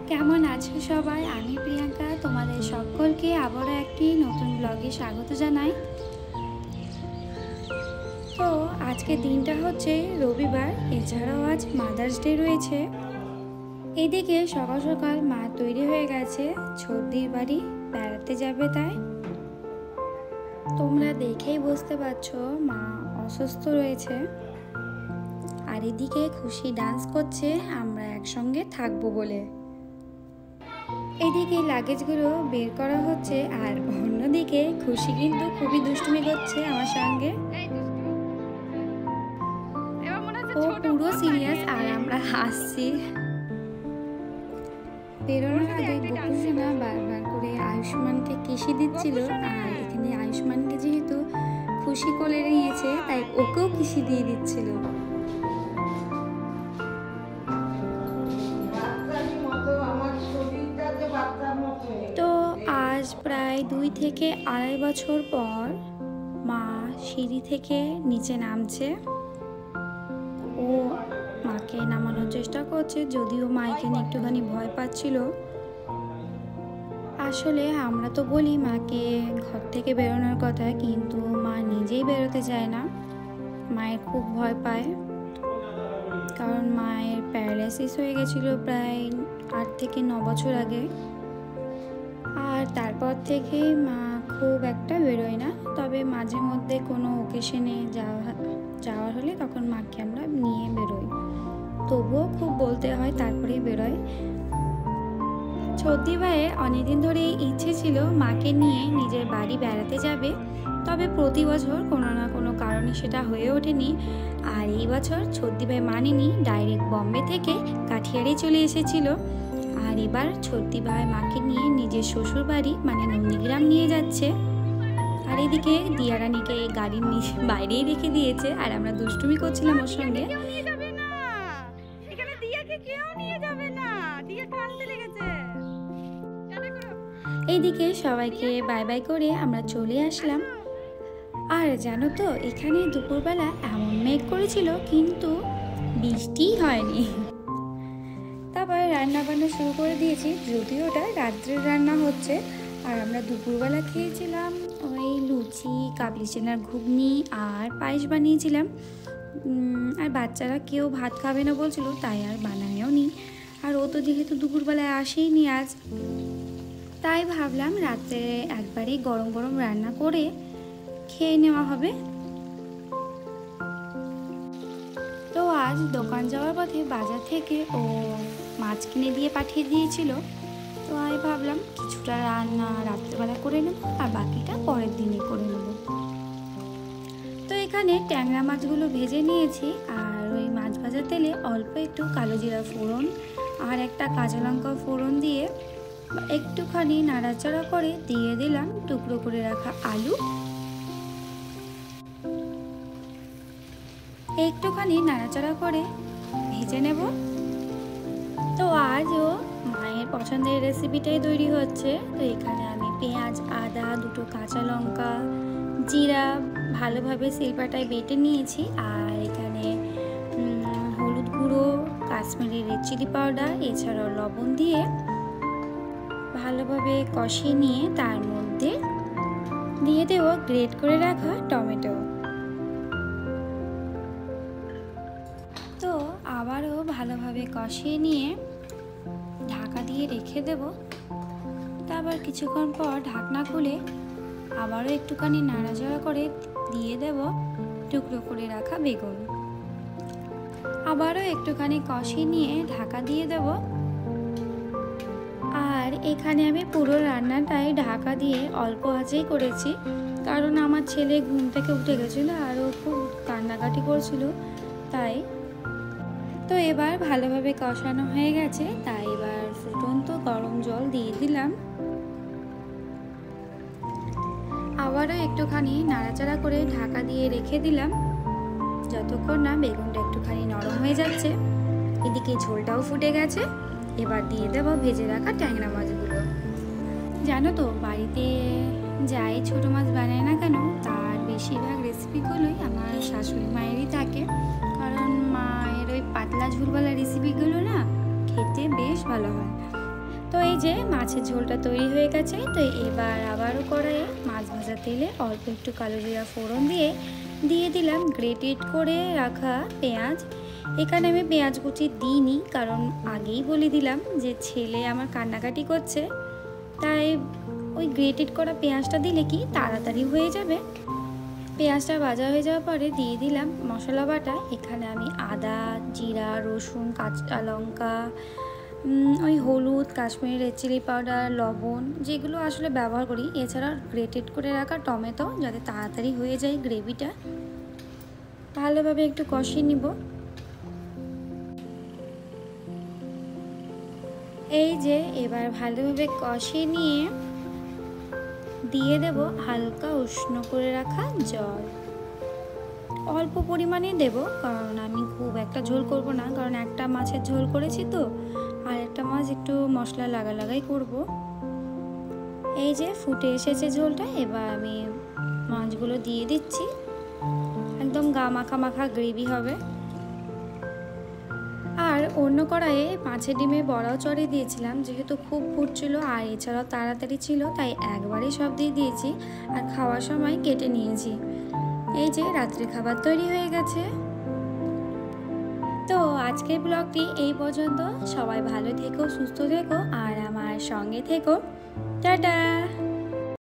কেমন আছো সবাই? আমি প্রিয়াঙ্কা তোমাদের সকলকে আবারও একটি নতুন ব্লগে স্বাগত জানাই। তো আজকের দিনটা হচ্ছে রবিবার, এছাড়াও আজ মাদার্স ডে রয়েছে। এদিকে সকাল সকাল মা তৈরি হয়ে গেছে ছর্দির বাড়ি বেড়াতে যাবে, তাই তোমরা দেখেই বুঝতে পারছো মা অসুস্থ রয়েছে। আর এদিকে খুশি ডান্স করছে আমরা একসঙ্গে থাকবো বলে। এদিকে লাগেজগুলো বের করা হচ্ছে আর অন্যদিকে খুশি কিন্তু খুবই দুষ্টুমি করছে আমার সঙ্গে। ও পুরো সিরিয়াস আর আমরা হাসছি। বেরোনোর আগে বকুসোনা বারবার করে আয়ুষ্মানকে কিসি দিচ্ছিল, আর এখানে আয়ুষ্মানকে যেহেতু খুশি কোলে নিয়েছে তাই ওকেও কিসি দিয়ে দিচ্ছিল। তো আজ প্রায় 2 থেকে আড়াই বছর পর মা সিঁড়ি থেকে নিচে নামছে। ও মাকে নামানোর চেষ্টা করছে, যদিও মাকে নিয়ে একটুখানি ভয় পাচ্ছিল। আসলে আমরা তো বলি মাকে ঘর থেকে বেরোনোর কথা, কিন্তু মা নিজেই বেরোতে চায় না। মায়ের খুব ভয় পায়, কারণ মায়ের প্যারালাইসিস হয়ে গেছিলো প্রায় 8 থেকে 9 বছর আগে। আর তারপর থেকে মা খুব একটা বেরোয় না, তবে মাঝে মধ্যে কোনো ওকেশনে যাওয়ার হলে তখন মাকে আমরা নিয়ে বেরোই। তবুও খুব বলতে হয় তারপরেই বেরোয়। ছর্দি ভাইয়ের অনেকদিন ধরেই ইচ্ছে ছিল মাকে নিয়ে নিজের বাড়ি বেড়াতে যাবে, তবে প্রতি বছর কোনো না কোনো কারণে সেটা হয়ে ওঠেনি। আর এই বছর ছর্দি ভাই মানেনি, ডাইরেক্ট বম্বে থেকে কাঠিয়ারে চলে এসেছিল। আর এবার ছর্দি ভাই মাকে নিয়ে নিজের শ্বশুর বাড়ি মানে নন্দীগ্রাম নিয়ে যাচ্ছে। আর এদিকে দিয়ারানিকে গাড়ির বাইরেই রেখে দিয়েছে, আর আমরা দুষ্টুমি করছিলাম ওর সঙ্গে। এইদিকে সবাইকে বাই বাই করে আমরা চলে আসলাম। আর জানো তো, এখানে দুপুরবেলা এমন মেঘ করেছিল কিন্তু বৃষ্টিই হয়নি। তারপর রান্না বান্না শুরু করে দিয়েছি, যদিও ওটা রাত্রের রান্না হচ্ছে। আর আমরা দুপুরবেলা খেয়েছিলাম ওই লুচি, কাবলি চানার ঘুগনি আর পায়েস বানিয়েছিলাম। আর বাচ্চারা কেউ ভাত খাবে না বলছিল, তাই আর বানায়ও নি। আর ও তো যেহেতু দুপুরবেলায় আসেইনি আজ, তাই ভাবলাম রাত্রে একবারেই গরম গরম রান্না করে খেয়ে নেওয়া হবে। তো আজ দোকান যাওয়ার পথে বাজার থেকে ও মাছ কিনে দিয়ে পাঠিয়ে দিয়েছিল। তো আমি ভাবলাম কিছুটা রান্না রাত্রেবেলা করে নেব আর বাকিটা পরের দিনে করে নেব। তো এখানে ট্যাংরা মাছগুলো ভেজে নিয়েছি, আর ওই মাছ ভাজা তেলে অল্প একটু কালো জিরা ফোড়ন আর একটা কাঁচা লঙ্কা ফোড়ন দিয়ে একটুখানি নাড়াচাড়া করে দিয়ে দিলাম টুকরো করে রাখা আলু। একটুখানি নাড়াচাড়া করে ভেজে নেব। তো আজও মায়ের পছন্দের রেসিপিটাই তৈরি হচ্ছে। তো এখানে আমি পেঁয়াজ, আদা, 2টো কাঁচা লঙ্কা, জিরা ভালোভাবে শিলপাটায় বেটে নিয়েছি। আর এখানে হলুদ গুঁড়ো, কাশ্মীরি রেড চিলি পাউডার, এছাড়াও লবণ দিয়ে ভালোভাবে কষিয়ে নিয়ে তার মধ্যে দিয়ে দেবো গ্রেট করে রাখা টমেটো। তো আবারও ভালোভাবে কষিয়ে নিয়ে ঢাকা দিয়ে রেখে দেব। তারপর কিছুক্ষণ পর ঢাকনা খুলে আবারও একটুখানি নাড়াচাড়া করে দিয়ে দেব টুকরো করে রাখা বেগুন। আবারও একটুখানি কষিয়ে নিয়ে ঢাকা দিয়ে দেব। আর এখানে আমি পুরো রান্নাটাই ঢাকা দিয়ে অল্প আঁচেই করেছি, কারণ আমার ছেলে ঘুম থেকে উঠে গেছিলো আর ও খুব কান্নাকাটি করছিল, তাই। তো এবার ভালোভাবে কষানো হয়ে গেছে, তাই এবার ফুটন্ত গরম জল দিয়ে দিলাম। আবারও একটুখানি নাড়াচাড়া করে ঢাকা দিয়ে রেখে দিলাম যতক্ষণ না বেগুনটা একটুখানি নরম হয়ে যাচ্ছে। এদিকে ঝোলটাও ফুটে গেছে। এবার দিয়ে দেবো ভেজে রাখা ট্যাংরা মাছগুলো। জানো তো, বাড়িতে যাই ছোটো মাছ বানায় না কেন, তার বেশিরভাগ রেসিপিগুলোই আমার শাশুড়ি মায়েরই থাকে, কারণ মায়ের ওই পাতলা ঝুলওয়ালা রেসিপিগুলো না খেতে বেশ ভালো হয়। তো এই যে মাছের ঝোলটা তৈরি হয়ে গেছে। তো এবার আবারও কড়াইয়ে মাছ ভাজা তেলে অল্প একটু কালো জিরা ফোড়ন দিয়ে দিলাম গ্রেটেড করে রাখা পেঁয়াজ। এখানে আমি পেঁয়াজ কুচি দিইনি, কারণ আগেই বলে দিলাম যে ছেলে আমার কান্নাকাটি করছে, তাই ওই গ্রেটেড করা পেঁয়াজটা দিলে কি তাড়াতাড়ি হয়ে যাবে। পেঁয়াজটা ভাজা হয়ে যাওয়ার পরে দিয়ে দিলাম মশলা বাটা। এখানে আমি আদা, জিরা, রসুন, কাঁচা লঙ্কা, ওই হলুদ, কাশ্মীরি রেড চিলি পাউডার, লবণ যেগুলো আসলে ব্যবহার করি, এছাড়া গ্রেটেড করে রাখা টমেটো, যাতে তাড়াতাড়ি হয়ে যায় গ্রেভিটা। ভালোভাবে একটু কষিয়ে নিব। এই যে এবার ভালোভাবে কষিয়ে নিয়ে দিয়ে দেব হালকা উষ্ণ করে রাখা জল। অল্প পরিমাণে দেব, কারণ আমি খুব একটা ঝোল করব না, কারণ একটা মাছের ঝোল করেছি তো, আর একটা মাছ একটু মশলা লাগাই করব। এই যে ফুটে এসেছে ঝোলটা, এবার আমি মাছগুলো দিয়ে দিচ্ছি। একদম গা মাখা মাখা গ্রেভি হবে। আর অন্য কড়াইয়ে মাছের ডিমে বড়াও চড়িয়ে দিয়েছিলাম, যেহেতু খুব ফুটছিল আর এছাড়াও তাড়াতাড়ি ছিল, তাই একবারে সব দিয়ে দিয়েছি আর খাওয়ার সময় কেটে নিয়েছি। এই যে রাত্রে খাবার তৈরি হয়ে গেছে। তো আজকের ব্লগটি এই পর্যন্ত। সবাই ভালো থেকো, সুস্থ থেকো আর আমার সঙ্গে থেকো। টাটা।